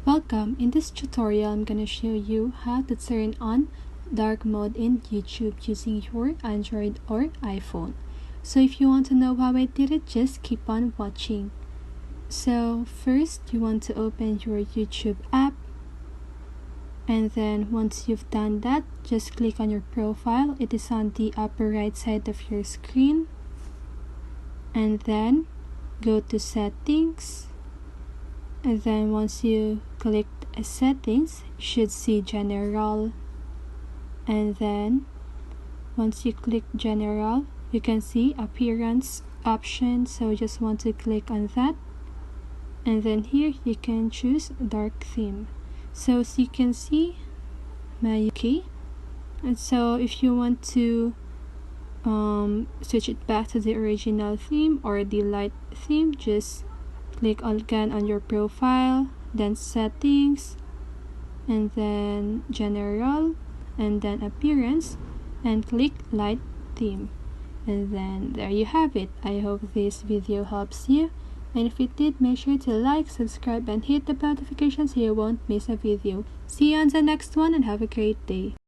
Welcome. In this tutorial, I'm going to show you how to turn on dark mode in YouTube using your Android or iPhone. So if you want to know how I did it, just keep on watching. So first, you want to open your YouTube app. And then once you've done that, just click on your profile. It is on the upper right side of your screen. And then go to settings. And then once you click settings, you should see general. And then once you click general, you can see appearance option. So you just want to click on that. And then here you can choose dark theme. So as you can see, my key. And so if you want to switch it back to the original theme or the light theme, just click again on your profile, then settings, and then general, and then appearance, and click light theme. And then there you have it. I hope this video helps you, and if it did, make sure to like, subscribe, and hit the bell notification so you won't miss a video. See you on the next one and have a great day.